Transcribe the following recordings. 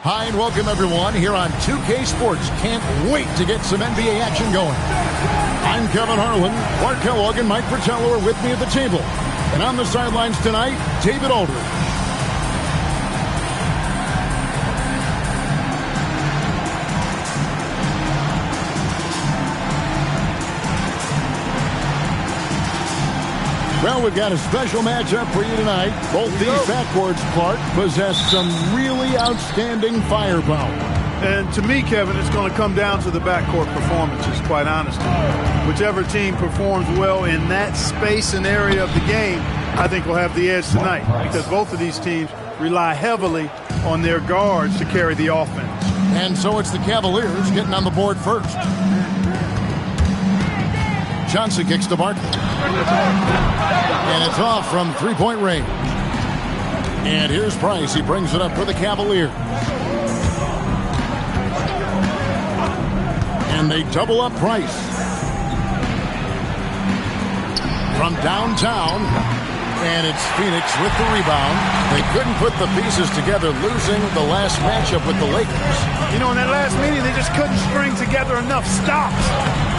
Hi and welcome everyone here on 2K Sports. Can't wait to get some NBA action going. I'm Kevin Harlan. Clark Kellogg and Mike Fratello are with me at the table. And on the sidelines tonight, David Aldridge. Well, we've got a special matchup for you tonight. Both these backcourts, Clark, possess some really outstanding firepower. And to me, Kevin, it's going to come down to the backcourt performances, quite honestly. Whichever team performs well in that space and area of the game, I think will have the edge tonight, because both of these teams rely heavily on their guards to carry the offense. And so it's the Cavaliers getting on the board first. Johnson kicks to Barkley. And it's off from three-point range. And here's Price. He brings it up for the Cavaliers. And they double up Price. From downtown. And it's Phoenix with the rebound. They couldn't put the pieces together, losing the last matchup with the Lakers. You know, in that last meeting, they just couldn't string together enough stops.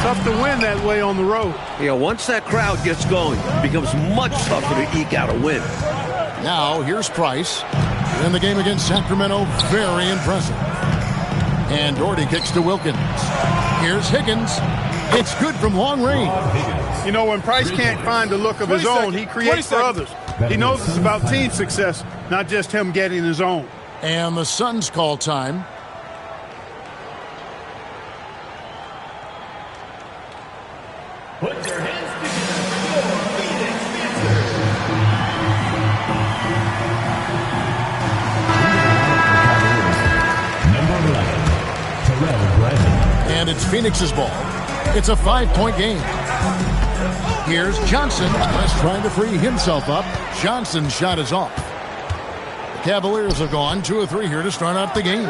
Tough to win that way on the road. Yeah, once that crowd gets going, it becomes much tougher to eke out a win. Now, here's Price. In the game against Sacramento, very impressive. And Doherty kicks to Wilkins. Here's Higgins. It's good from long range. You know, when Price can't find the look of his own, he creates for others. He knows it's about team success, not just him getting his own. And the Suns call time. Put your hands together for Phoenix Pacers. Number 11, Terrell Bradley. And it's Phoenix's ball. It's a 5-point game. Here's Johnson. West trying to free himself up. Johnson's shot is off. The Cavaliers have gone 2 of 3 here to start out the game.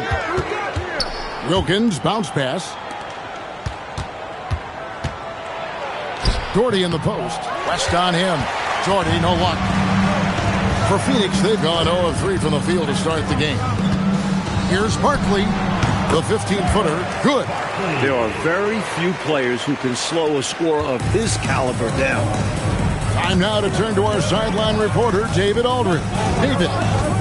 Wilkins, bounce pass. Doherty in the post. West on him. Doherty, no luck. For Phoenix, they've gone 0 of 3 from the field to start the game. Here's Barkley. The 15-footer, good. There are very few players who can slow a scorer of his caliber down. Time now to turn to our sideline reporter, David Aldridge. David.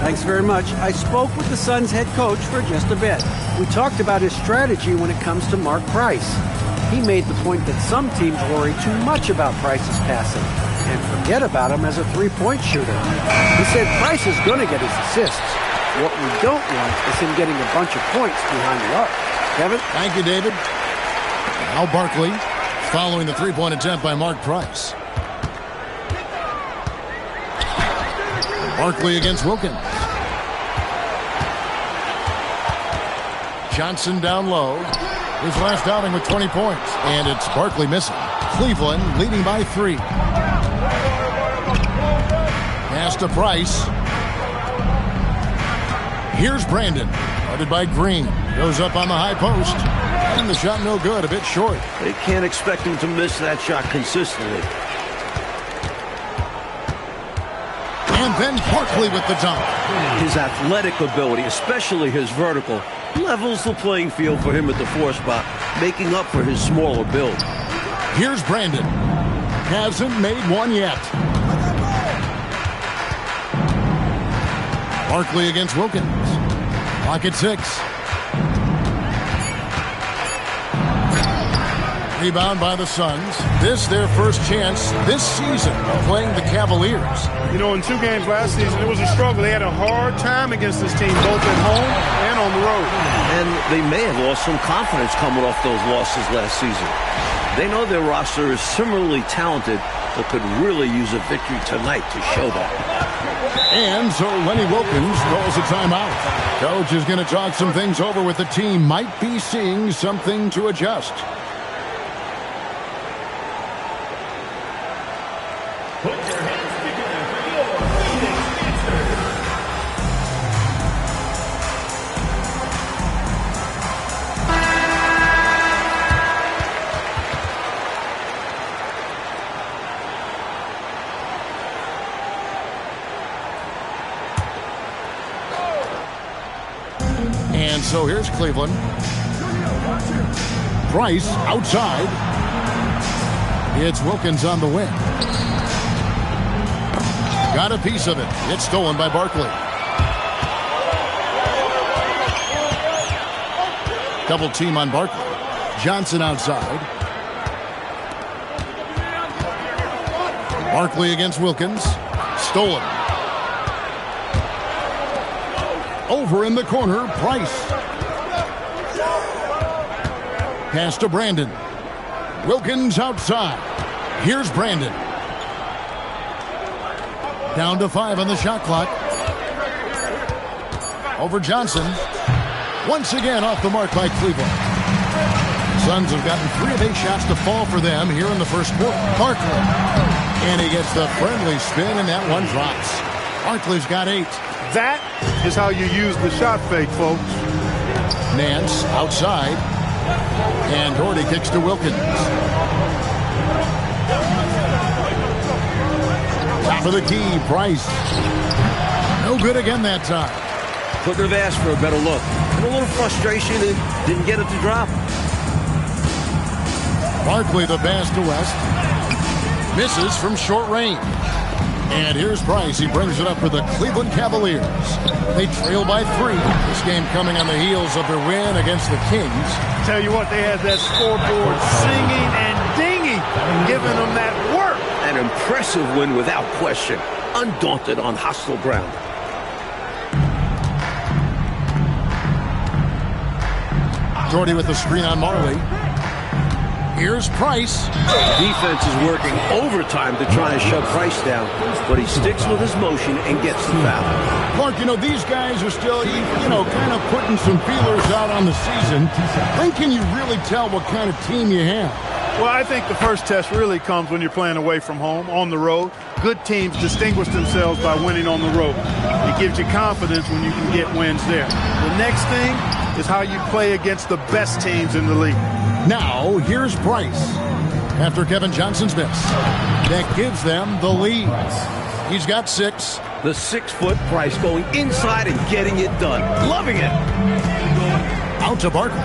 Thanks very much. I spoke with the Suns head coach for just a bit. We talked about his strategy when it comes to Mark Price. He made the point that some teams worry too much about Price's passing and forget about him as a three-point shooter. He said Price is going to get his assists. What we don't want is him getting a bunch of points behind the arc. Kevin? Thank you, David. Now Barkley following the three-point attempt by Mark Price. Barkley against Wilkins. Johnson down low. His last outing with 20 points. And it's Barkley missing. Cleveland leading by 3. Pass to Price. Here's Brandon. Guarded by Green. Goes up on the high post. And the shot no good. A bit short. They can't expect him to miss that shot consistently. And then Barkley with the dunk. His athletic ability, especially his vertical, levels the playing field for him at the 4 spot, making up for his smaller build. Here's Brandon. Hasn't made one yet. Barkley against Wilkins. Clock at 6. Rebound by the Suns. This their first chance this season of playing the Cavaliers. You know, in 2 games last season, it was a struggle. They had a hard time against this team, both at home and on the road. And they may have lost some confidence coming off those losses last season. They know their roster is similarly talented, but could really use a victory tonight to show that. And so Lenny Wilkins calls a timeout. Coach is going to talk some things over with the team. Might be seeing something to adjust. Put your hands together for your Phoenix Pacers. And so here's Cleveland. Price outside. It's Wilkins on the wing. Got a piece of it. It's stolen by Barkley. Double team on Barkley. Johnson outside. Barkley against Wilkins. Stolen. Over in the corner, Price. Pass to Brandon. Wilkins outside. Here's Brandon. Down to 5 on the shot clock. Over Johnson. Once again off the mark by Cleveland. Suns have gotten 3 of 8 shots to fall for them here in the first quarter. Barkley. And he gets the friendly spin, and that one drops. Barkley's got 8. That is how you use the shot fake, folks. Nance outside. And Doherty kicks to Wilkins. Top of the key, Price. No good again that time. Couldn't have asked for a better look. And a little frustration and didn't get it to drop. Barkley the pass to West. Misses from short range. And here's Price. He brings it up for the Cleveland Cavaliers. They trail by 3. This game coming on the heels of their win against the Kings. Tell you what, they had that scoreboard singing and dinging, giving them that work. An impressive win without question. Undaunted on hostile ground. Doherty with the screen on Marley. Here's Price. Defense is working overtime to try and shut Price down, but he sticks with his motion and gets the foul. Clark, these guys are still, kind of putting some feelers out on the season. When can you really tell what kind of team you have? Well, I think the first test really comes when you're playing away from home, on the road. Good teams distinguish themselves by winning on the road. It gives you confidence when you can get wins there. The next thing is how you play against the best teams in the league. Now, here's Price. After Kevin Johnson's miss. That gives them the lead. He's got 6. The 6-foot Price going inside and getting it done. Loving it. Out to Barkley.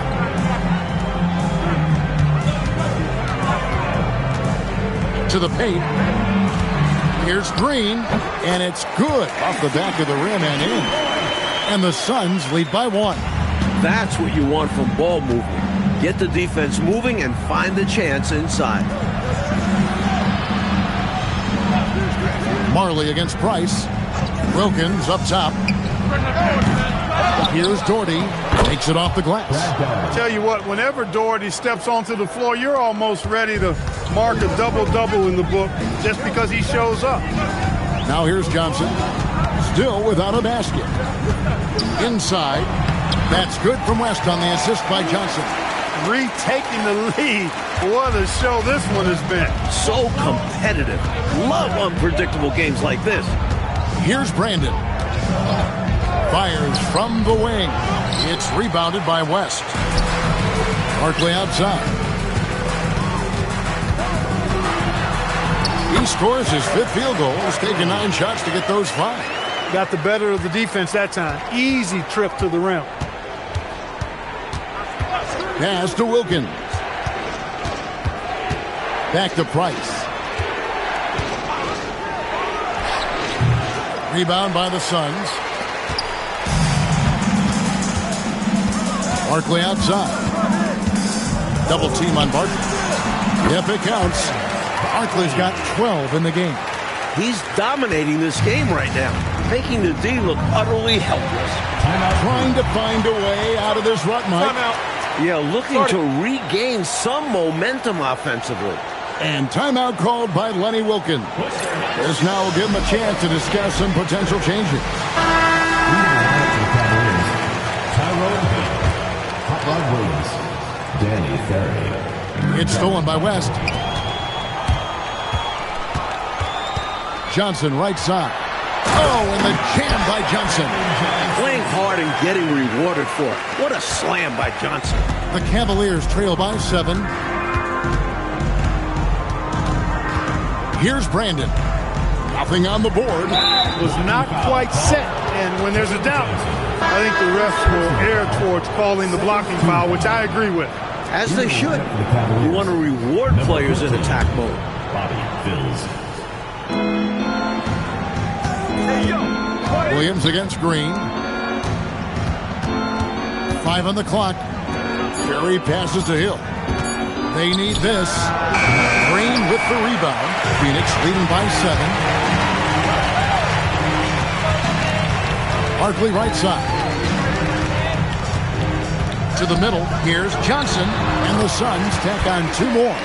To the paint. Here's Green. And it's good off the back of the rim and in. And the Suns lead by 1. That's what you want from ball movement. Get the defense moving and find the chance inside. Marley against Price. Wilkins up top. Here's Doherty. Takes it off the glass. I tell you what, whenever Doherty steps onto the floor, you're almost ready to mark a double-double in the book just because he shows up. Now here's Johnson. Still without a basket. Inside. That's good from West on the assist by Johnson. Retaking the lead. What a show this one has been. So competitive. Love unpredictable games like this. Here's Brandon. Fires from the wing. It's rebounded by West. Barkley outside. He scores his 5th field goal. He's taken 9 shots to get those 5. Got the better of the defense that time. Easy trip to the rim. Pass to Wilkins. Back to Price. Rebound by the Suns. Barkley outside. Double team on Barkley. If it counts, Barkley's got 12 in the game. He's dominating this game right now, making the D look utterly helpless. Trying to find a way out of this rut, Mike. Yeah, looking to regain some momentum offensively. And timeout called by Lenny Wilkins. This now will give him a chance to discuss some potential changes. Hot Rod Williams, Danny Ferry. It's stolen by West. Johnson right side. Oh, and the jam by Johnson. Playing hard and getting rewarded for it. What a slam by Johnson. The Cavaliers trail by 7. Here's Brandon. Nothing on the board. Was not quite set And when there's a doubt, I think the refs will err towards calling the blocking foul, which I agree with. As they should. You want to reward players in attack mode. Bobby Phills. Williams against Green. 5 on the clock. Ferry passes to Hill. They need this. Green with the rebound. Phoenix leading by 7. Barkley right side. To the middle. Here's Johnson. And the Suns tack on 2 more.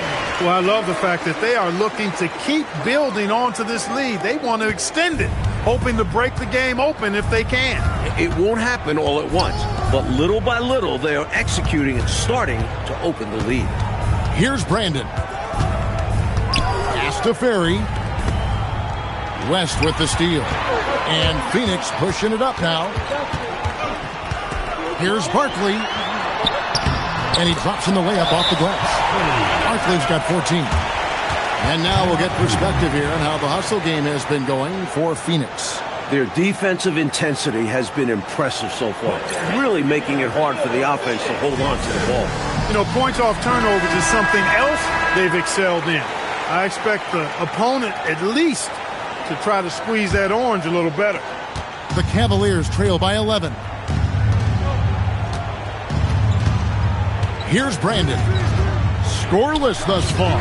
Well, I love the fact that they are looking to keep building onto this lead. They want to extend it, hoping to break the game open if they can. It won't happen all at once, but little by little, they are executing and starting to open the lead. Here's Brandon. Pass to Ferry. West with the steal. And Phoenix pushing it up now. Here's Barkley. And he drops in the layup off the glass. Barkley's got 14. And now we'll get perspective here on how the hustle game has been going for Phoenix. Their defensive intensity has been impressive so far, really making it hard for the offense to hold on to the ball. You know, points off turnovers is something else they've excelled in. I expect the opponent at least to try to squeeze that orange a little better. The Cavaliers trail by 11. Here's Brandon. Scoreless thus far.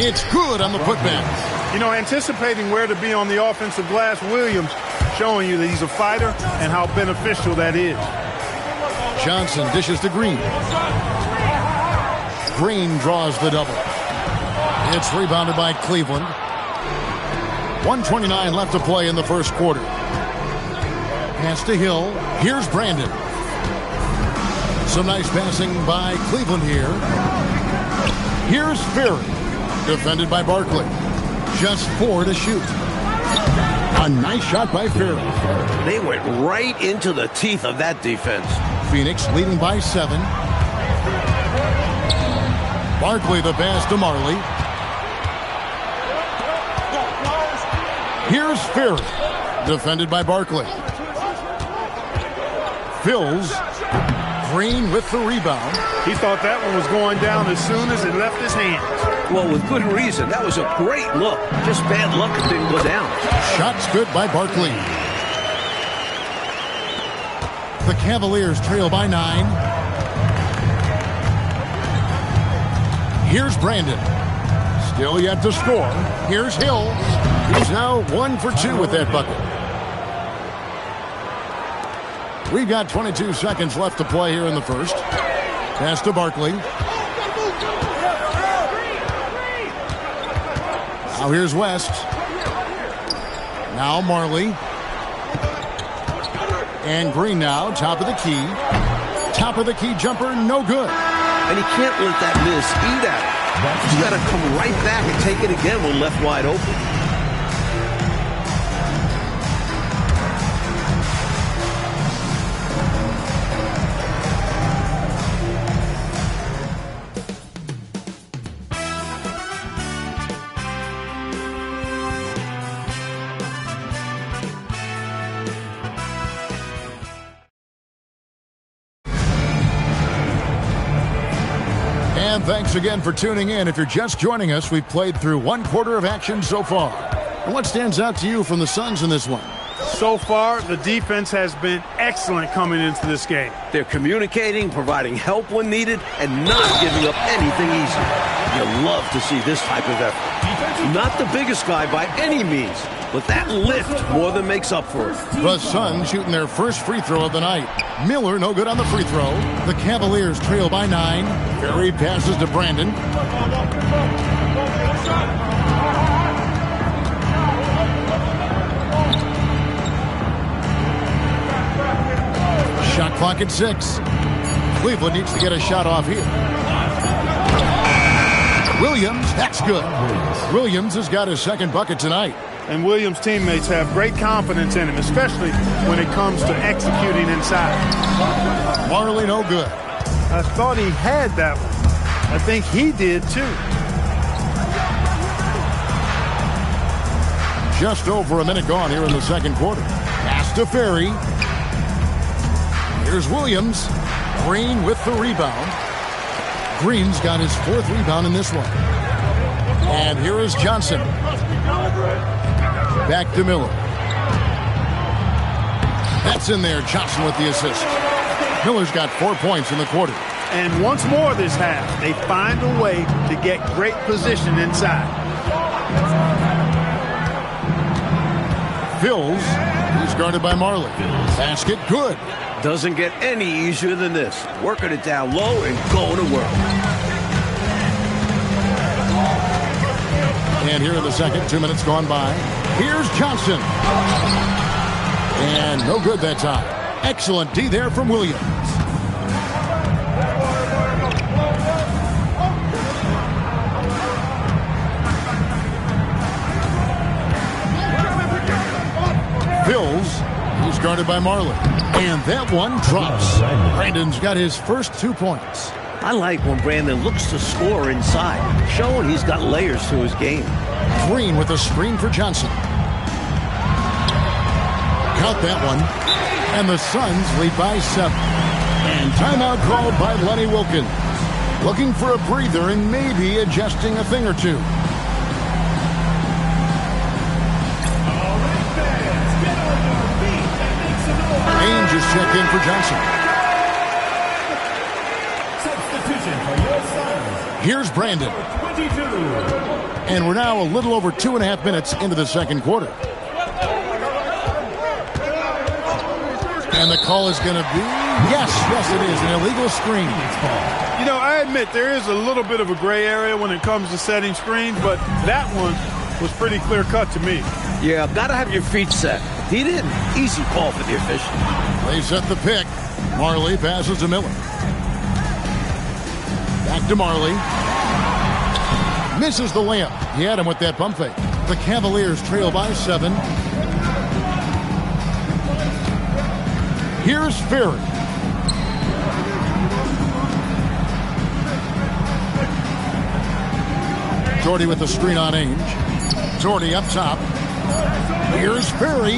It's good on the putback. You know, anticipating where to be on the offensive glass, Williams showing you that he's a fighter and how beneficial that is. Johnson dishes to Green. Green draws the double. It's rebounded by Cleveland. 1:29 left to play in the first quarter. Pass to Hill. Here's Brandon. Some nice passing by Cleveland here. Here's Ferry. Defended by Barkley. Just 4 to shoot. A nice shot by Ferry. They went right into the teeth of that defense. Phoenix leading by 7. Barkley the pass to Marley. Here's Ferry. Defended by Barkley. Phills. Green with the rebound. He thought that one was going down as soon as it left his hands. Well, with good reason. That was a great look. Just bad luck it didn't go down. Shots good by Barkley. The Cavaliers trail by 9. Here's Brandon. Still yet to score. Here's Hill. He's now 1 for 2 with that bucket. We've got 22 seconds left to play here in the first. Pass to Barkley. Now here's West. Now Marley. And Green now, top of the key. Top of the key jumper, no good. And he can't let that miss eat at it. He's got to come right back and take it again when left wide open. And thanks again for tuning in. If you're just joining us, we've played through 1 quarter of action so far. And what stands out to you from the Suns in this one? So far, the defense has been excellent coming into this game. They're communicating, providing help when needed, and not giving up anything easy. You love to see this type of effort. Not the biggest guy by any means, but that lift more than makes up for it. The Suns shooting their first free throw of the night. Miller no good on the free throw. The Cavaliers trail by 9. Ferry passes to Brandon. Shot clock at 6. Cleveland needs to get a shot off here. Williams, that's good. Williams has got his second bucket tonight. And Williams' teammates have great confidence in him, especially when it comes to executing inside. Marley no good. I thought he had that one. I think he did too. Just over a minute gone here in the second quarter. Pass to Ferry. Here's Williams. Green with the rebound. Green's got his 4th rebound in this one. And here is Johnson. Back to Miller. That's in there. Johnson with the assist. Miller's got 4 points in the quarter. And once more this half, they find a way to get great position inside. Fills. He's guarded by Marley. Basket good. Doesn't get any easier than this. Working it down low and going to work. And here in the second, 2 minutes gone by. Here's Johnson. And no good that time. Excellent D there from Williams. Fills. He's guarded by Marley. And that one drops. Brandon's got his first 2 points. I like when Brandon looks to score inside, showing he's got layers to his game. Green with a screen for Johnson. Count that one. And the Suns lead by 7. And timeout called by Lenny Wilkens. Looking for a breather and maybe adjusting a thing or two. Ainge is checked in for Johnson. Substitution for your Suns. Here's Brandon. 22. And we're now a little over 2.5 minutes into the second quarter. And the call is going to be, yes, it is, an illegal screen. You know, I admit there is a little bit of a gray area when it comes to setting screens, but that one was pretty clear cut to me. Yeah, gotta have your feet set. He didn't. Easy call for the official. They set the pick. Marley passes to Miller. Back to Marley. Misses the layup. He had him with that pump fake. The Cavaliers trail by 7. Here's Ferry. Jordy with the screen on Ainge. Jordy up top. Here's Ferry.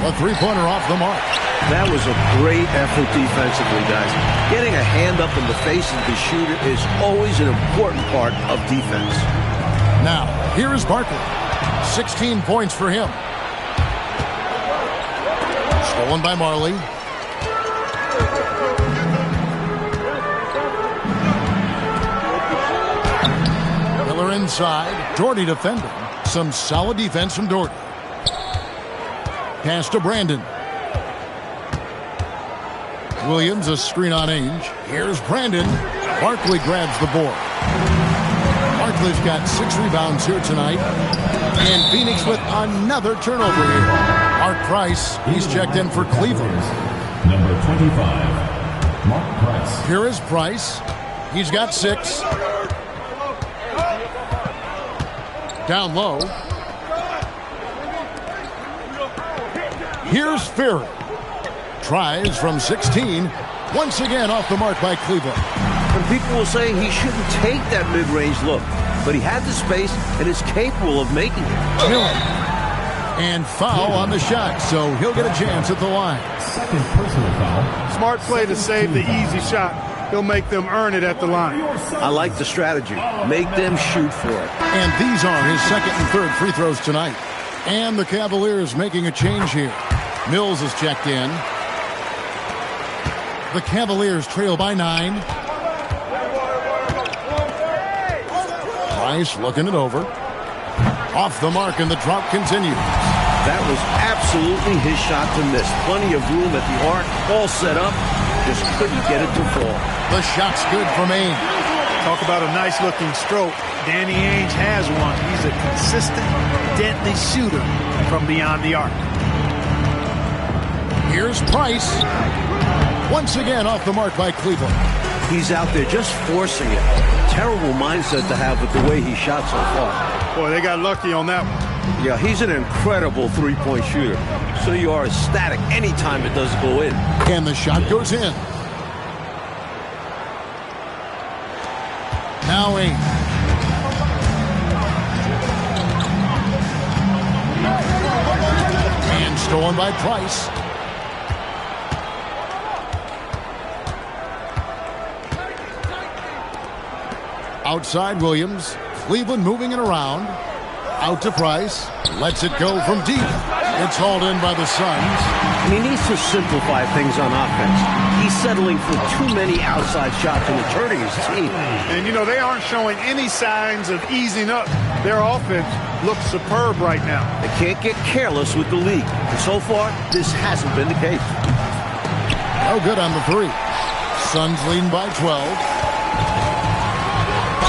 A three-pointer off the mark. That was a great effort defensively, guys. Getting a hand up in the face of the shooter is always an important part of defense. Now, here is Barkley. 16 points for him. Stolen by Marley. Miller inside. Doherty defending. Some solid defense from Doherty. Pass to Brandon. Williams, a screen on Ainge. Here's Brandon. Barkley grabs the board. Barkley's got 6 rebounds here tonight. And Phoenix with another turnover here. Mark Price, he's checked in for Cleveland. Number 25, Mark Price. Here is Price. He's got 6. Down low. Here's Ferry. Tries from 16. Once again off the mark by Cleveland. And people will say he shouldn't take that mid-range look, but he had the space and is capable of making it. Miller. And foul on the shot, so he'll get a chance at the line. Second personal foul. Smart play to save the easy shot. He'll make them earn it at the line. I like the strategy. Make them shoot for it. And these are his second and third free throws tonight. And the Cavaliers making a change here. Mills is checked in. The Cavaliers trail by 9. Price looking it over. Off the mark, and the drop continues. That was absolutely his shot to miss. Plenty of room at the arc, all set up. Just couldn't get it to fall. The shot's good from Ainge. Talk about a nice-looking stroke. Danny Ainge has one. He's a consistent, deadly shooter from beyond the arc. Here's Price. Once again off the mark by Cleveland. He's out there just forcing it. Terrible mindset to have with the way he shot so far. Boy, they got lucky on that one. Yeah, he's an incredible three-point shooter. So you are ecstatic anytime it does go in. And the shot goes in. Now Ainge. And Stolen by Price. Outside Williams. Cleveland moving it around. Out to Price. Lets it go from deep. It's hauled in by the Suns. And he needs to simplify things on offense. He's settling for too many outside shots and it's hurting his team. And, you know, they aren't showing any signs of easing up. Their offense looks superb right now. They can't get careless with the league. And so far, this hasn't been the case. No good on the three. Suns leading by 12.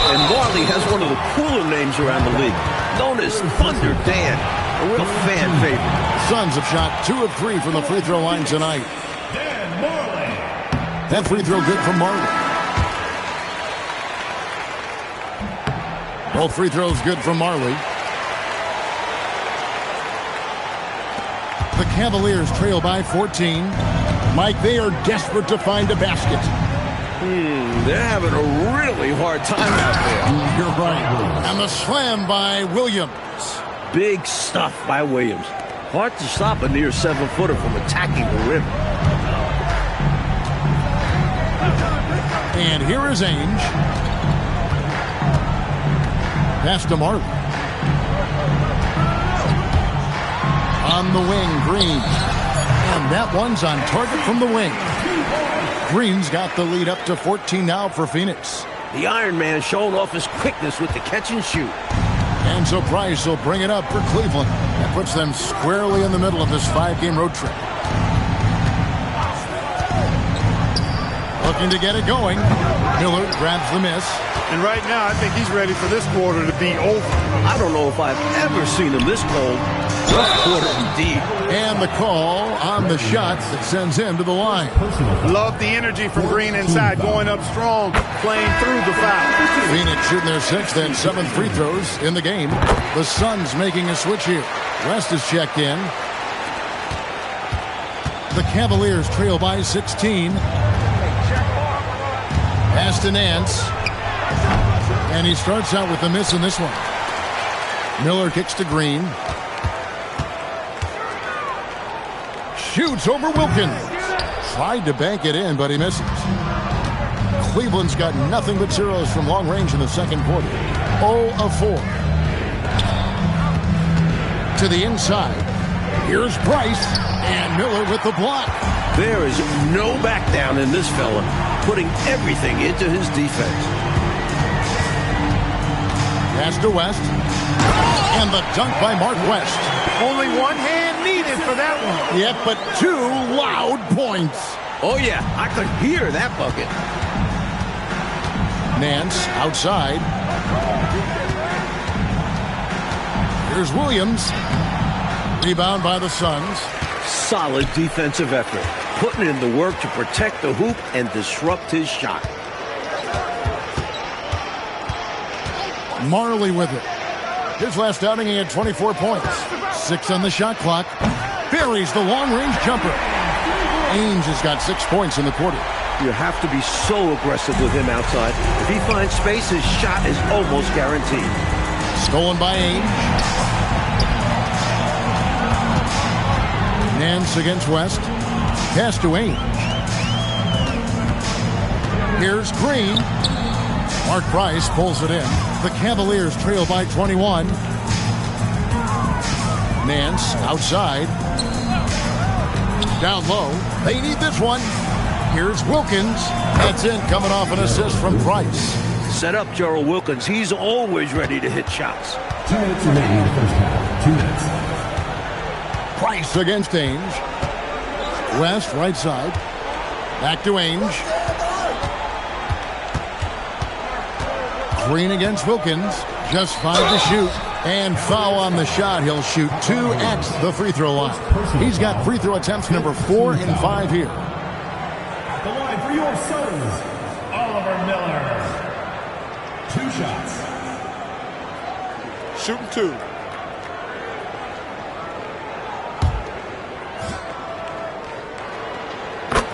And Marley has one of the cooler names around the league, known as Thunder Dan, a real fan favorite. Suns have shot 2 of 3 from the free throw line tonight. Dan Marley. That free throw good from Marley. Both free throws good from Marley. The Cavaliers trail by 14. Mike, they are desperate to find a basket. They're having a really hard time out there. You're right. And the slam by Williams. Big stuff by Williams. Hard to stop a near 7-footer from attacking the rim. And here is Ainge. Pass to Marley. On the wing, Green. And that one's on target from the wing. Green's got the lead up to 14 now for Phoenix. The Iron Man showing off his quickness with the catch and shoot. And so Price will bring it up for Cleveland. That puts them squarely in the middle of this 5-game road trip. Looking to get it going. Miller grabs the miss. And right now, I think he's ready for this quarter to be over. I don't know if I've ever seen him this cold. Rough quarter indeed. And the call on the shot that sends him to the line. Love the energy from Green inside, going up strong, playing through the foul. Phoenix shooting their 6th and 7th free throws in the game. The Suns making a switch here. West is checked in. The Cavaliers trail by 16. Pass to Nance. And he starts out with a miss in this one. Miller kicks to Green. Shoots over Wilkins. Tried to bank it in, but he misses. Cleveland's got nothing but zeros from long range in the second quarter. 0 of 4. To the inside. Here's Price. And Miller with the block. There is no back down in this fella, putting everything into his defense. Pass to West. And the dunk by Mark West. Only one hand needed for that one. Yep, but 2 loud points. Oh, yeah, I could hear that bucket. Nance outside. Here's Williams. Rebound by the Suns. Solid defensive effort, putting in the work to protect the hoop and disrupt his shot. Marley with it. His last outing, he had 24 points. 6 on the shot clock. Buries the long-range jumper. Ainge has got 6 points in the quarter. You have to be so aggressive with him outside. If he finds space, his shot is almost guaranteed. Stolen by Ainge. Nance against West. Pass to Ainge. Here's Green. Mark Price pulls it in. The Cavaliers trail by 21. Nance outside. Down low. They need this one. Here's Wilkins. That's in, coming off an assist from Price. Set up Gerald Wilkins. He's always ready to hit shots. 2 minutes remaining in the first half. 2 minutes. Price against Ainge. West right side. Back to Ainge. Green against Wilkins. Just 5 to shoot. And foul on the shot. He'll shoot 2 at the free throw line. He's got free throw attempts number 4 and 5 here. At the line for your Suns, Oliver Miller. 2 shots. Shooting 2.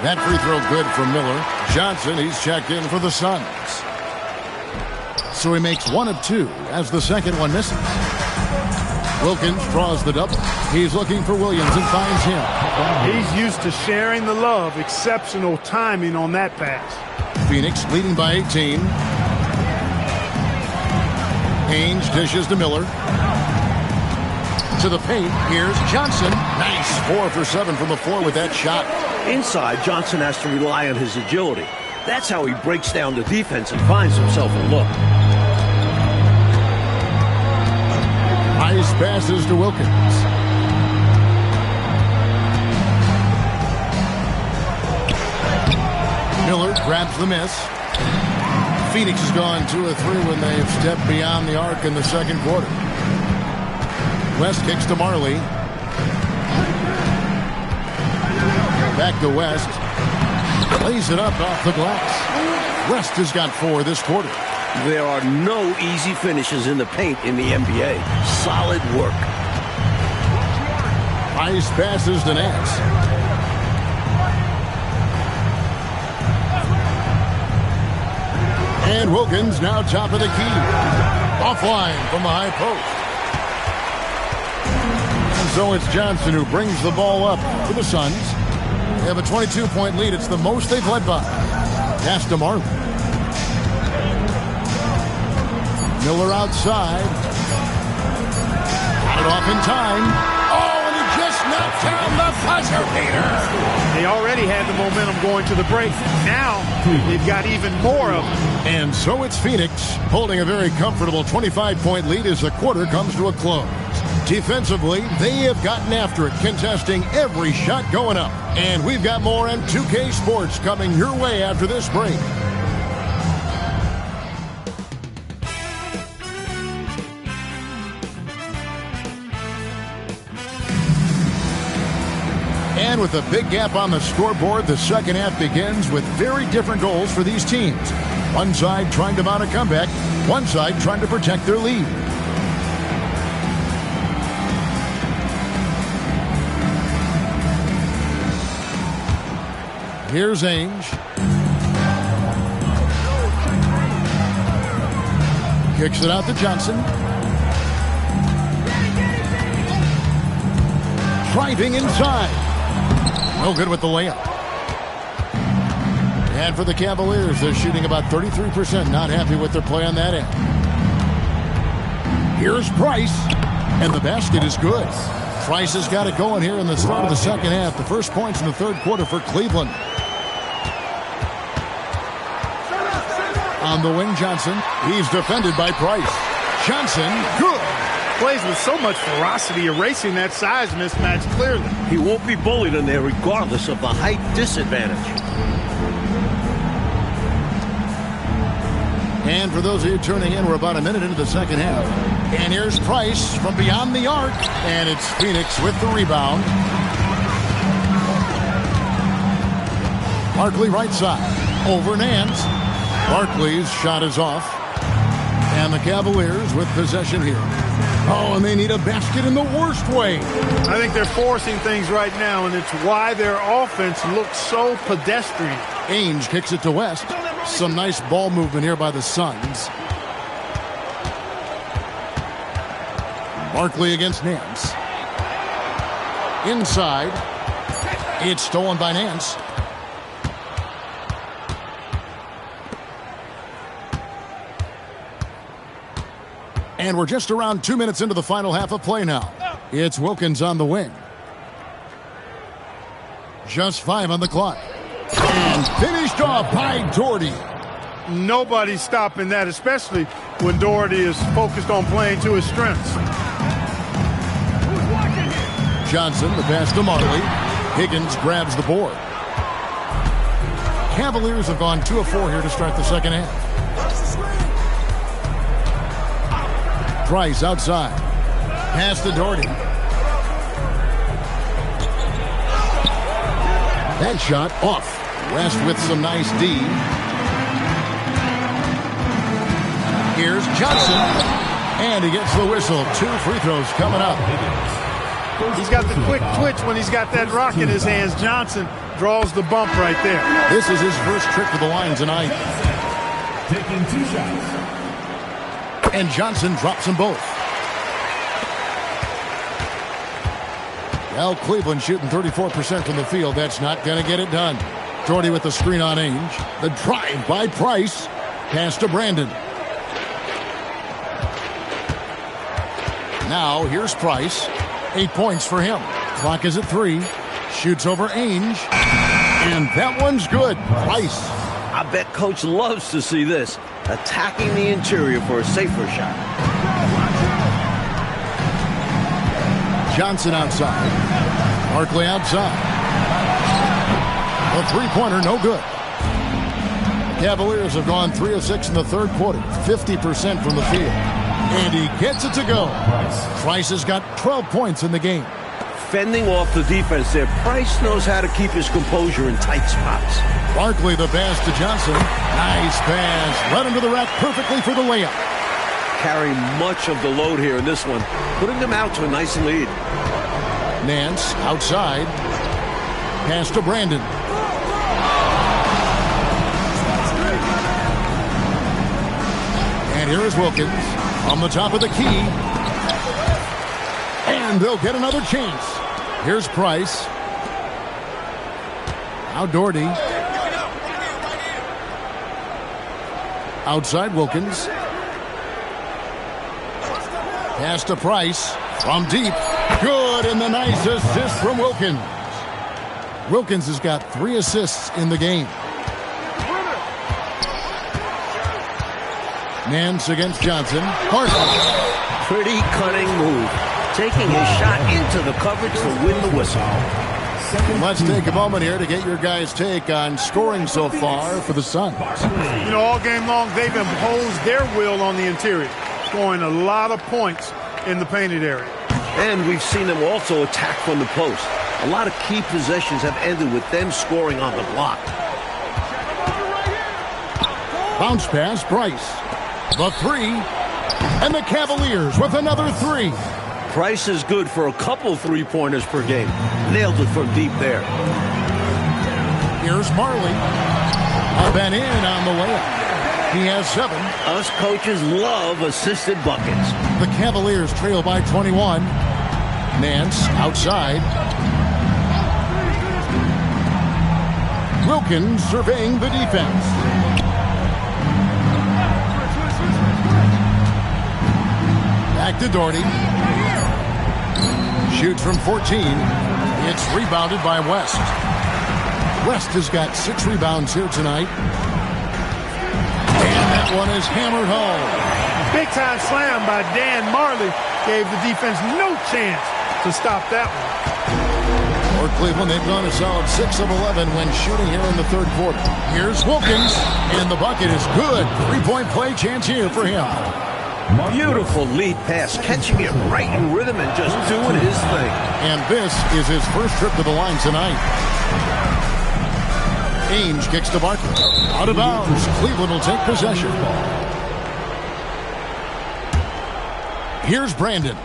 That free throw good from Miller. Johnson, he's checked in for the Suns. So he makes 1 of 2 as the second one misses. Wilkins draws the double. He's looking for Williams and finds him. He's used to sharing the love. Exceptional timing on that pass. Phoenix leading by 18. Ainge dishes to Miller. To the paint. Here's Johnson. Nice 4 for 7 from the floor with that shot. Inside, Johnson has to rely on his agility. That's how he breaks down the defense and finds himself a look. Nice passes to Wilkins. Miller grabs the miss. Phoenix has gone 2 of 3 when they've stepped beyond the arc in the second quarter. West kicks to Marley. Back to West. Lays it up off the glass. West has got 4 this quarter. There are no easy finishes in the paint in the NBA. Solid work. Nice passes to Nance. And Wilkins now top of the key. Offline from the high post. And so it's Johnson who brings the ball up for the Suns. They have a 22-point lead. It's the most they've led by. Pass to Marley. Miller outside. Got it off in time. Oh, and he just knocked down the buzzer beater. They already had the momentum going to the break. Now they've got even more of it. And so it's Phoenix holding a very comfortable 25-point lead as the quarter comes to a close. Defensively, they have gotten after it, contesting every shot going up. And we've got more M2K Sports coming your way after this break. And with a big gap on the scoreboard, the second half begins with very different goals for these teams. One side trying to mount a comeback, one side trying to protect their lead. Here's Ainge. Kicks it out to Johnson. Driving inside. No good with the layup. And for the Cavaliers, they're shooting about 33%. Not happy with their play on that end. Here's Price. And the basket is good. Price has got it going here in the start of the second half. The first points in the third quarter for Cleveland. On the wing, Johnson. He's defended by Price. Johnson, good. Plays with so much ferocity, erasing that size mismatch clearly. He won't be bullied in there regardless of the height disadvantage. And for those of you turning in, we're about a minute into the second half. And here's Price from beyond the arc. And it's Phoenix with the rebound. Barkley right side. Over Nance. Barkley's shot is off. And the Cavaliers with possession here. Oh, and they need a basket in the worst way. I think they're forcing things right now, and it's why their offense looks so pedestrian. Ainge kicks it to West. Some nice ball movement here by the Suns. Barkley against Nance. Inside. It's stolen by Nance. And we're just around 2 minutes into the final half of play now. It's Wilkins on the wing. Just 5 on the clock. And finished off by Doherty. Nobody's stopping that, especially when Doherty is focused on playing to his strengths. Johnson, the pass to Marley. Higgins grabs the board. Cavaliers have gone 2 of 4 here to start the second half. Price outside. Pass to Doherty. That shot off. West with some nice D. Here's Johnson. And he gets the whistle. 2 free throws coming up. He's got the quick twitch when he's got that rock in his hands. Johnson draws the bump right there. This is his first trip to the line tonight. Taking 2 shots. And Johnson drops them both. Well, Cleveland shooting 34% from the field. That's not going to get it done. Doherty with the screen on Ainge. The drive by Price. Pass to Brandon. Now, here's Price. 8 points for him. Clock is at 3. Shoots over Ainge. And that one's good. Price. I bet Coach loves to see this. Attacking the interior for a safer shot. Johnson outside. Barkley outside. A three-pointer, no good. Cavaliers have gone 3 of 6 in the third quarter. 50% from the field. And he gets it to go. Price has got 12 points in the game. Fending off the defense there. Price knows how to keep his composure in tight spots. Barkley the pass to Johnson. Nice pass. Led him to the rack perfectly for the layup. Carrying much of the load here in this one. Putting them out to a nice lead. Nance outside. Pass to Brandon. And here is Wilkins on the top of the key. And they'll get another chance. Here's Price. Now Doherty. Outside Wilkins. Pass to Price from deep. Good, and the nice assist from Wilkins. Wilkins has got 3 assists in the game. Nance against Johnson. Barkley. Pretty cunning move. Taking his shot into the coverage to win the whistle. Let's take a moment here to get your guys' take on scoring so far for the Suns. You know, all game long, they've imposed their will on the interior, scoring a lot of points in the painted area. And we've seen them also attack from the post. A lot of key possessions have ended with them scoring on the block. Bounce pass, Price. The 3. And the Cavaliers with another 3. Price is good for a couple three-pointers per game. Nailed it from deep there. Here's Marley. Up and in on the layup. He has 7. Us coaches love assisted buckets. The Cavaliers trail by 21. Nance outside. Wilkins surveying the defense. Back to Doherty. Shoots from 14. It's rebounded by West. West has got 6 rebounds here tonight. And that one is hammered home. Big time slam by Dan Marley gave the defense no chance to stop that one. For Cleveland, they've gone a solid 6 of 11 when shooting here in the third quarter. Here's Wilkins, and the bucket is good. 3-point play chance here for him. Beautiful lead pass, catching it right in rhythm and just doing his thing. And this is his first trip to the line tonight. Ainge kicks to Barkley. Out of bounds. Cleveland will take possession. Here's Brandon.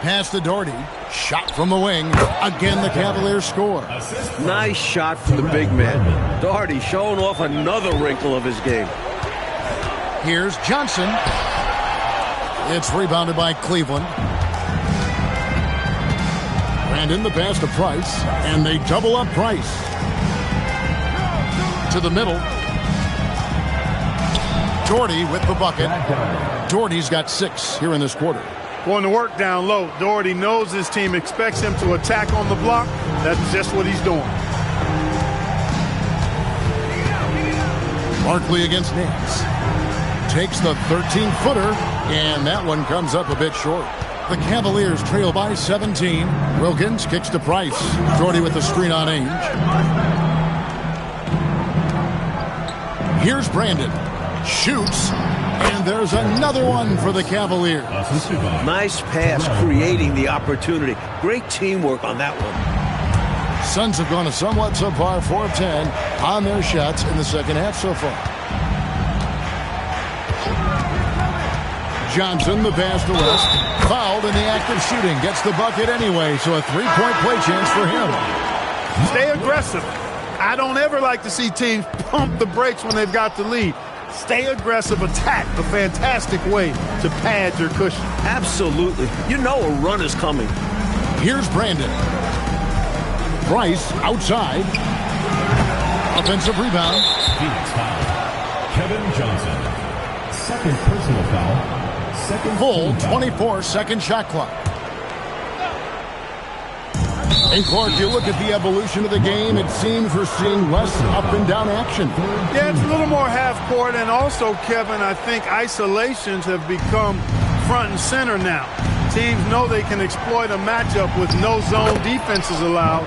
Pass to Doherty. Shot from the wing. Again, the Cavaliers score. Nice shot from the big man. Doherty showing off another wrinkle of his game. Here's Johnson. It's rebounded by Cleveland. Brandon the pass to Price. And they double up Price. To the middle. Doherty with the bucket. Doherty's got 6 here in this quarter. Going to work down low. Doherty knows his team expects him to attack on the block. That's just what he's doing. Barkley against Nance. Takes the 13-footer, and that one comes up a bit short. The Cavaliers trail by 17. Wilkins kicks to Price. Doherty with the screen on Ainge. Here's Brandon. Shoots. And there's another one for the Cavaliers. Nice pass, creating the opportunity. Great teamwork on that one. Suns have gone a somewhat subpar 4 of 10 on their shots in the second half so far. Johnson, the pass to West. Fouled in the act of shooting. Gets the bucket anyway, so a 3-point play chance for him. Stay aggressive. I don't ever like to see teams pump the brakes when they've got the lead. Stay aggressive, attack. A fantastic way to pad your cushion. Absolutely. You know a run is coming. Here's Brandon. Price outside. Offensive rebound. Phoenix foul. Kevin Johnson. Second personal foul. Second Full team foul. 24-second shot clock. And Clark, you look at the evolution of the game, it seems we're seeing less up-and-down action. Yeah, it's a little more half-court, and also, Kevin, I think isolations have become front and center now. Teams know they can exploit a matchup with no zone defenses allowed,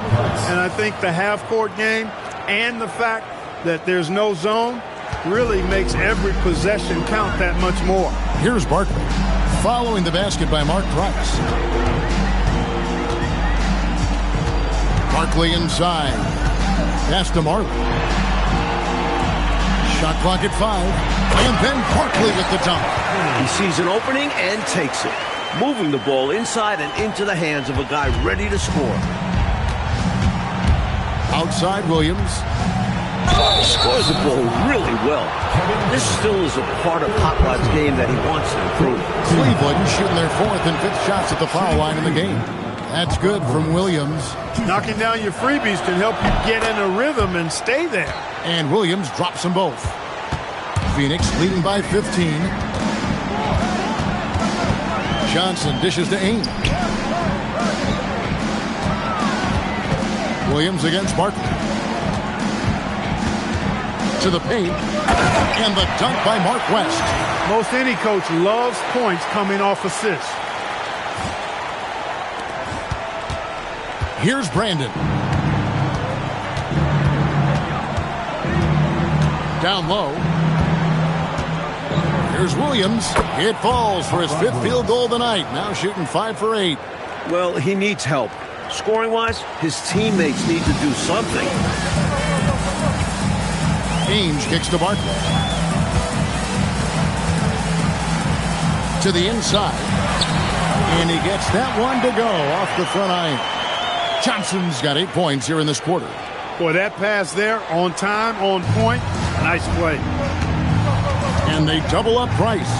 and I think the half-court game and the fact that there's no zone really makes every possession count that much more. Here's Barkley, following the basket by Mark Price. Barkley inside. Pass to Marley. Shot clock at 5. And then Barkley with the dunk. He sees an opening and takes it, moving the ball inside and into the hands of a guy ready to score. Outside Williams. He scores the ball really well. This still is a part of Hot Rod's game that he wants to improve. Cleveland shooting their 4th and 5th shots at the foul line in the game. That's good from Williams. Knocking down your freebies can help you get in a rhythm and stay there. And Williams drops them both. Phoenix leading by 15. Johnson dishes to Ames. Williams against Barkley. To the paint. And the dunk by Mark West. Most any coach loves points coming off assists. Here's Brandon. Down low. Here's Williams. It falls for his 5th field goal tonight. Now shooting 5 for 8. Well, he needs help. Scoring-wise, his teammates need to do something. Ainge kicks to Barkley. To the inside. And he gets that one to go off the front iron. Johnson's got 8 points here in this quarter. Boy, that pass there, on time, on point. Nice play. And they double up Price.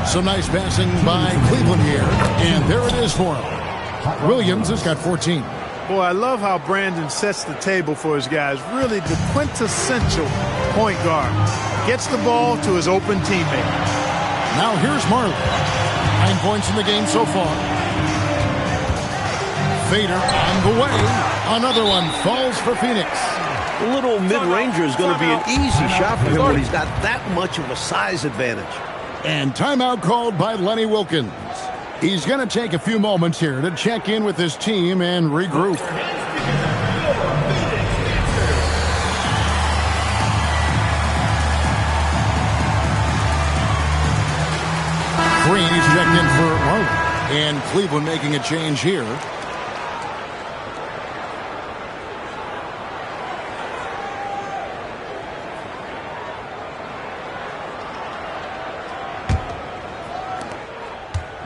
Some nice passing by Cleveland here. And there it is for him. Williams has got 14. Boy, I love how Brandon sets the table for his guys. Really the quintessential point guard. Gets the ball to his open teammate. Now here's Marley. 9 points in the game so far. Fader on the way. Another one falls for Phoenix. The little mid-ranger is going to be an easy shot for him when he's got that much of a size advantage. And timeout called by Lenny Wilkens. He's going to take a few moments here to check in with his team and regroup. Green's checked in for Marley. And Cleveland making a change here.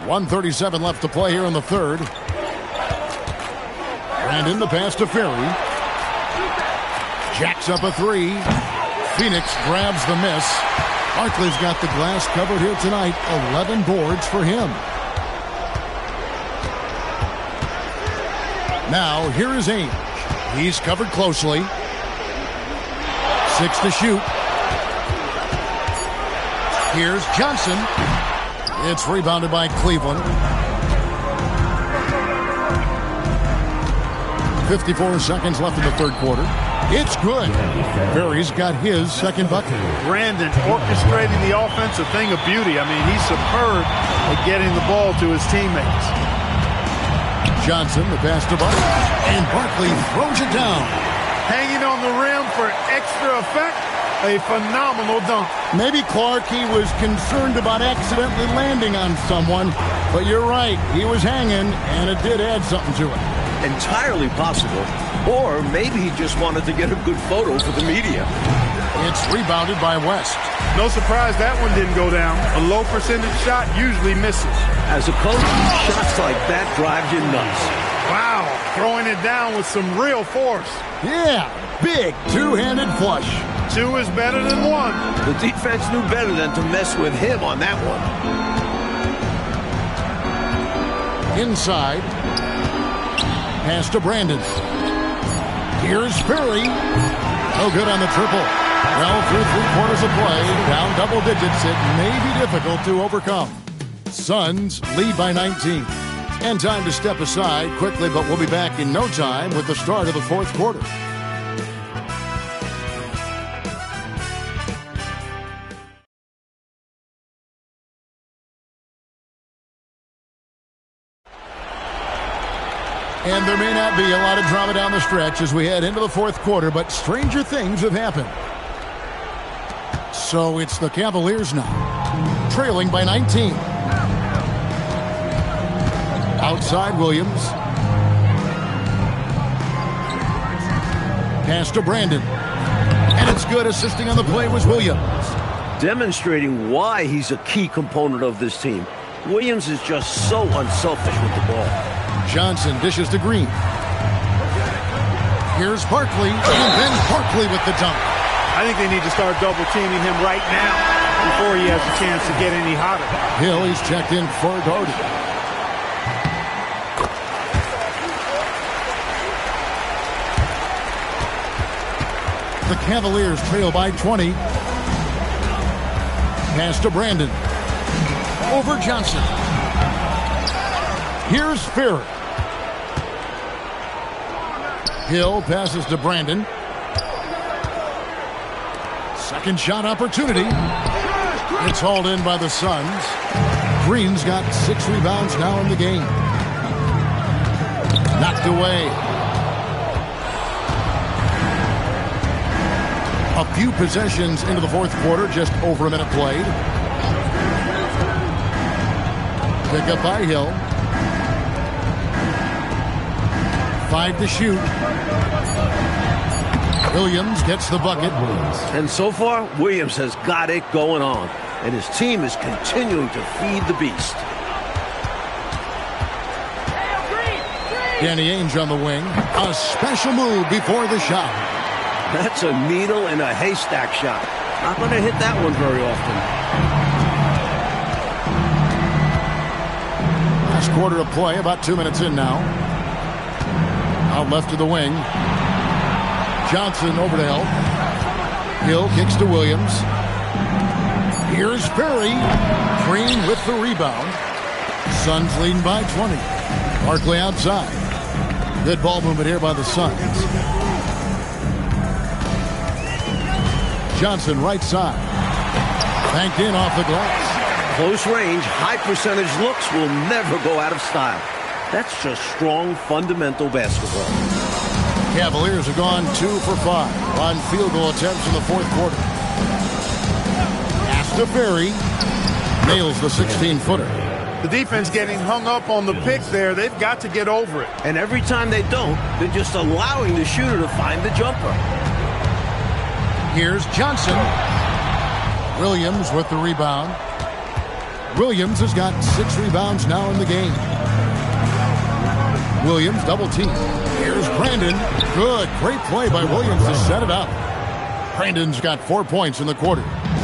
.137 left to play here in the third. And in the pass to Ferry. Jacks up a 3. Phoenix grabs the miss. Barkley's got the glass covered here tonight. 11 boards for him. Now here is Ainge. He's covered closely. 6 to shoot. Here's Johnson. It's rebounded by Cleveland. 54 seconds left in the third quarter. It's good. Ferry's got his second bucket. Brandon orchestrating the offense, a thing of beauty. I mean, he's superb at getting the ball to his teammates. Johnson, the pass to Barkley. And Barkley throws it down. Hanging on the rim for extra effect. A phenomenal dunk. Maybe Clark, he was concerned about accidentally landing on someone, but you're right, he was hanging, and it did add something to it. Entirely possible. Or maybe he just wanted to get a good photo for the media. It's rebounded by West. No surprise that one didn't go down. A low percentage shot usually misses. As a coach, shots like that drive you nuts. Wow, throwing it down with some real force. Yeah, Big two-handed flush. 2 is better than 1. The defense knew better than to mess with him on that one. Inside. Pass to Brandon. Here's Ferry. No good on the triple. Well, through 3/4 of play, down double digits, it may be difficult to overcome. Suns lead by 19. And time to step aside quickly, but we'll be back in no time with the start of the 4th quarter. And there may not be a lot of drama down the stretch as we head into the 4th quarter, but stranger things have happened. So it's the Cavaliers now, trailing by 19. Outside Williams. Pass to Brandon. And it's good. Assisting on the play was Williams. Demonstrating why he's a key component of this team. Williams is just so unselfish with the ball. Johnson dishes to Green. Here's Barkley, and then Barkley with the dunk. I think they need to start double-teaming him right now before he has a chance to get any hotter. Hill, he's checked in for Doty. The Cavaliers trail by 20. Pass to Brandon. Over Johnson. Here's Ferry. Hill passes to Brandon. Second shot opportunity. It's hauled in by the Suns. Green's got 6 rebounds now in the game. Knocked away. A few possessions into the 4th quarter, just over a minute played. Pick up by Hill. 5 to shoot. Williams gets the bucket. And so far, Williams has got it going on. And his team is continuing to feed the beast. Danny Ainge on the wing. A special move before the shot. That's a needle in a haystack shot. Not going to hit that one very often. Last quarter of play, about 2 minutes in now. Out left to the wing. Johnson over to help. Hill kicks to Williams. Here's Ferry. Green with the rebound. Suns leading by 20. Barkley outside. Good ball movement here by the Suns. Johnson right side. Banked in off the glass. Close range, high percentage looks will never go out of style. That's just strong, fundamental basketball. Cavaliers have gone 2 for 5 on field goal attempts in the 4th quarter. Pass to Ferry. Nails the 16-footer. The defense getting hung up on the pick there. They've got to get over it. And every time they don't, they're just allowing the shooter to find the jumper. Here's Johnson. Williams with the rebound. Williams has got 6 rebounds now in the game. Williams double team. Here's Brandon. Good. Great play by Williams to set it up. Brandon's got 4 points in the quarter.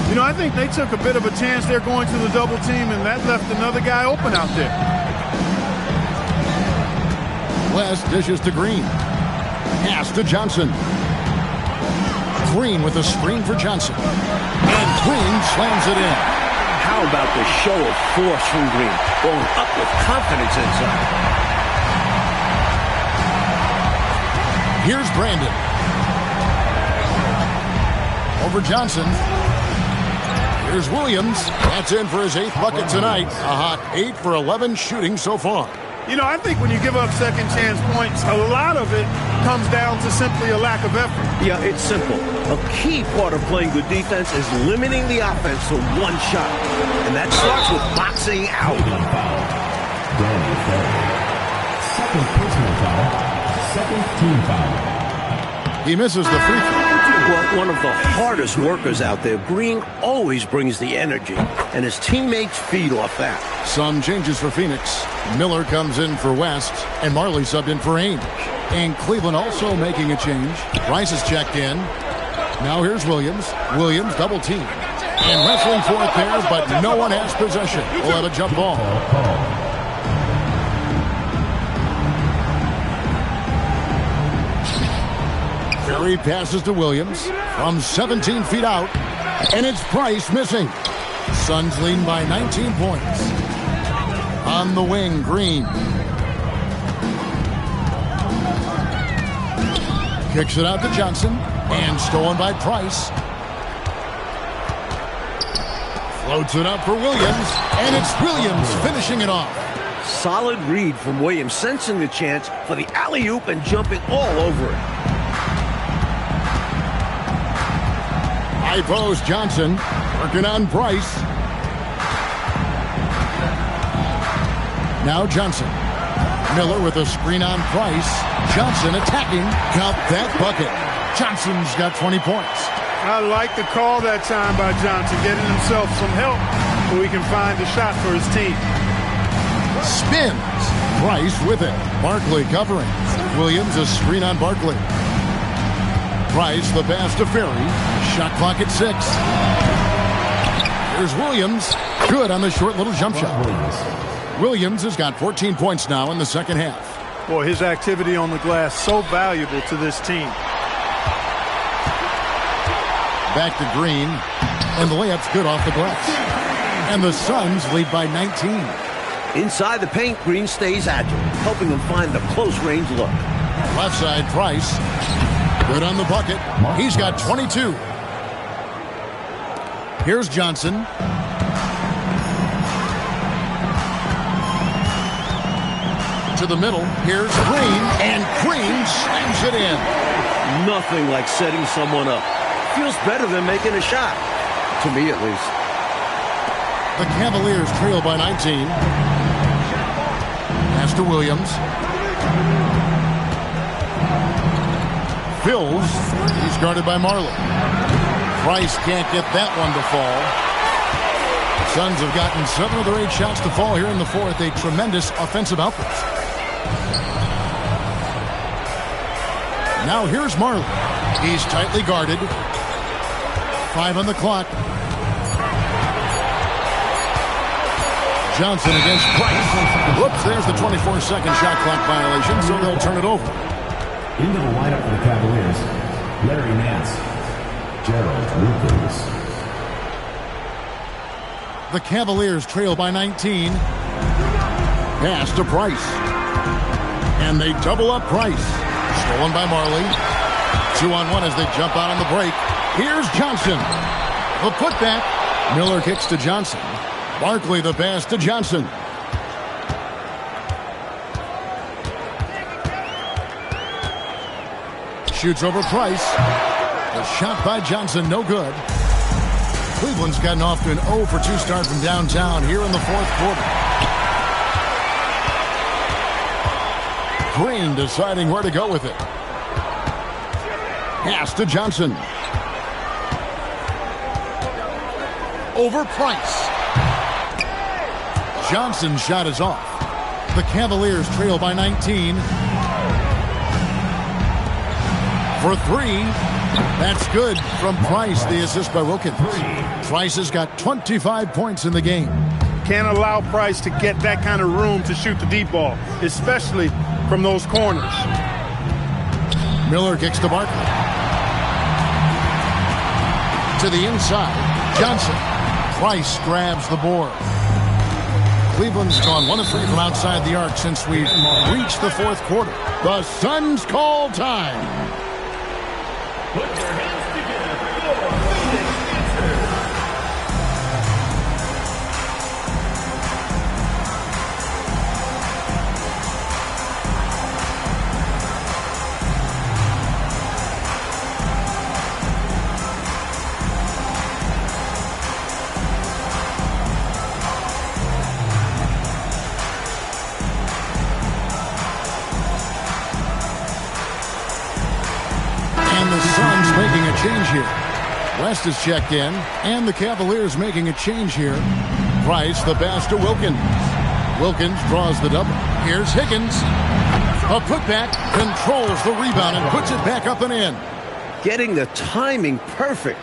You know, I think they took a bit of a chance there going to the double team, and that left another guy open out there. West dishes to Green. Pass to Johnson. Green with a screen for Johnson. And Green slams it in. How about the show of force from Green? Going up with confidence inside. Here's Brandon. Over Johnson. Here's Williams. That's in for his 8th bucket tonight. A hot 8 for 11 shooting so far. You know, I think when you give up second chance points, a lot of it comes down to simply a lack of effort. Yeah, it's simple. A key part of playing good defense is limiting the offense to one shot. And that starts with boxing out. Danny Ferry. Second personal foul. Second team foul. He misses the free throw. Well, one of the hardest workers out there, Green always brings the energy, and his teammates feed off that. Some changes for Phoenix. Miller comes in for West, and Marley subbed in for Ainge. And Cleveland also making a change. Price is checked in. Now here's Williams. Williams double team. And wrestling for it there, but no one has possession. We'll have a jump ball. Ferry passes to Williams from 17 feet out. And it's Price missing. Suns leading by 19 points. On the wing, Green. Kicks it out to Johnson. And stolen by Price. Floats it up for Williams. And it's Williams finishing it off. Solid read from Williams, sensing the chance for the alley-oop and jumping all over it. High post, Johnson working on Price. Now Johnson. Miller with a screen on Price. Johnson attacking. Count that bucket. Johnson's got 20 points. I like the call that time by Johnson, getting himself some help so he can find a shot for his team. Spins. Price with it. Barkley covering. Williams a screen on Barkley. Price the pass to Ferry. Shot clock at 6. Here's Williams. Good on the short little jump shot. Williams has got 14 points now in the second half. Boy, his activity on the glass so valuable to this team. Back to Green. And the layup's good off the glass. And the Suns lead by 19. Inside the paint, Green stays agile, helping them find the close-range look. Left side, Price. Good on the bucket. He's got 22. Here's Johnson. To the middle. Here's Green. And Green slams it in. Nothing like setting someone up. Feels better than making a shot. To me, at least. The Cavaliers trail by 19. Pass to Williams. Fills. He's guarded by Marley. Price can't get that one to fall. The Suns have gotten 7 of their 8 shots to fall here in the fourth. A tremendous offensive output. Now here's Marley. He's tightly guarded. 5 on the clock. Johnson against Price. Whoops, there's the 24-second shot clock violation, so they'll turn it over. Into the lineup for the Cavaliers, Larry Nance, Gerald Lucas. The Cavaliers trail by 19. Pass to Price. And they double up Price. Stolen by Marley. 2-on-1 as they jump out on the break. Here's Johnson. The putback. Miller kicks to Johnson. Barkley the pass to Johnson. Shoots over Price. The shot by Johnson, no good. Cleveland's gotten off to an 0-for-2 start from downtown here in the fourth quarter. Green deciding where to go with it. Pass to Johnson. Over Price. Johnson's shot is off. The Cavaliers trail by 19. For 3. That's good from Price, the assist by Wilkins. Price has got 25 points in the game. Can't allow Price to get that kind of room to shoot the deep ball, especially from those corners. Miller kicks to Barkley. To the inside. Johnson. Price grabs the board. Cleveland's gone 1 of 3 from outside the arc since we've reached the fourth quarter. The Suns call time. Put your hands together for Phoenix Pacers. Change here. West is checked in, and the Cavaliers making a change here. Price the pass to Wilkins. Wilkins draws the double. Here's Higgins. A putback, controls the rebound and puts it back up and in. Getting the timing perfect.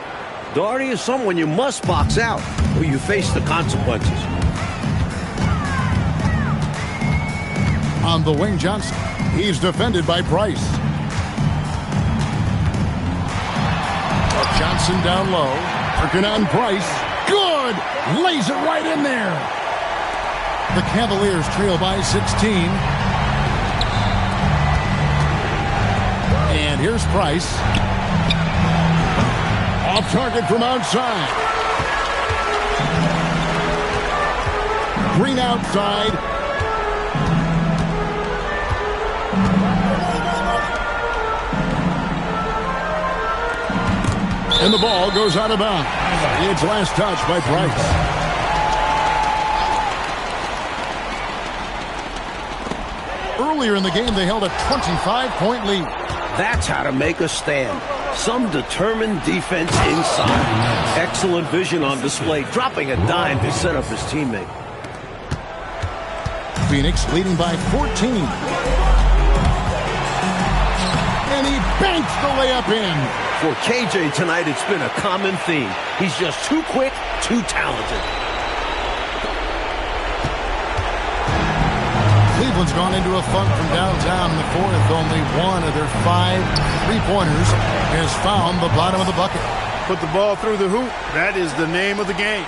Daugherty is someone you must box out, or you face the consequences. On the wing, Johnson. He's defended by Price. Johnson down low. Working on Price. Good! Lays it right in there. The Cavaliers trail by 16. And here's Price. Off target from outside. Green outside. And the ball goes out of bounds. It's last touch by Price. Earlier in the game, they held a 25-point lead. That's how to make a stand. Some determined defense inside. Excellent vision on display, dropping a dime to set up his teammate. Phoenix leading by 14. And he banks the layup in. For KJ tonight, it's been a common theme. He's just too quick, too talented. Cleveland's gone into a funk from downtown in the fourth. Only one of their 5 three-pointers has found the bottom of the bucket. Put the ball through the hoop. That is the name of the game.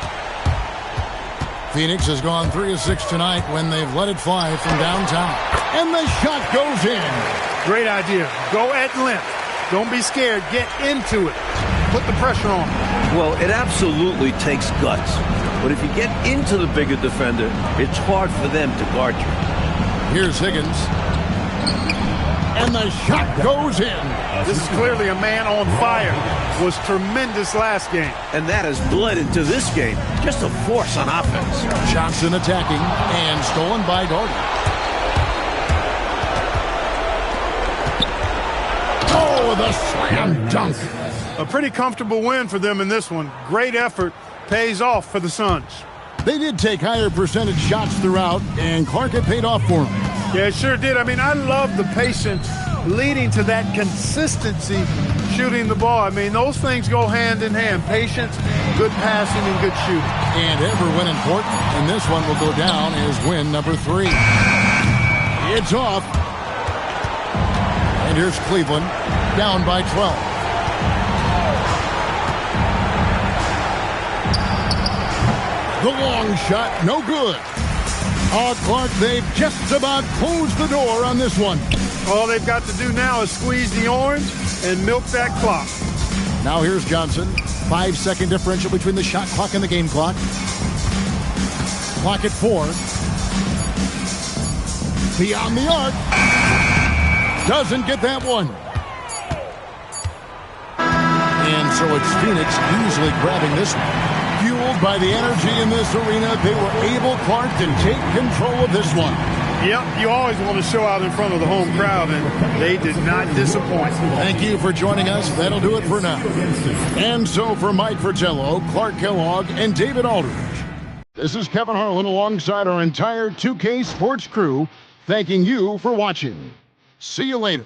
Phoenix has gone 3 of 6 tonight when they've let it fly from downtown. And the shot goes in. Great idea. Go at length. Don't be scared. Get into it. Put the pressure on. Well, it absolutely takes guts. But if you get into the bigger defender, it's hard for them to guard you. Here's Higgins. And the shot goes in. This is clearly a man on fire. Was tremendous last game. And that has bled into this game. Just a force on offense. Johnson attacking and stolen by Daugherty. Oh, the slam dunk. A pretty comfortable win for them in this one. Great effort. Pays off for the Suns. They did take higher percentage shots throughout, and Clark had paid off for them. Yeah, it sure did. I mean, I love the patience leading to that consistency shooting the ball. I mean, those things go hand in hand. Patience, good passing, and good shooting. And ever when important, and this one will go down as win number 3. It's off. And here's Cleveland, down by 12. The long shot, no good. Clark, they've just about closed the door on this one. All they've got to do now is squeeze the orange and milk that clock. Now here's Johnson. 5-second differential between the shot clock and the game clock. Clock at 4. Beyond the arc. Doesn't get that one. And so it's Phoenix easily grabbing this one. Fueled by the energy in this arena, they were able, Clark, to take control of this one. Yep, you always want to show out in front of the home crowd, and they did not disappoint. Thank you for joining us. That'll do it for now. And so for Mike Fratello, Clark Kellogg, and David Aldridge, this is Kevin Harlan alongside our entire 2K Sports crew, thanking you for watching. See you later.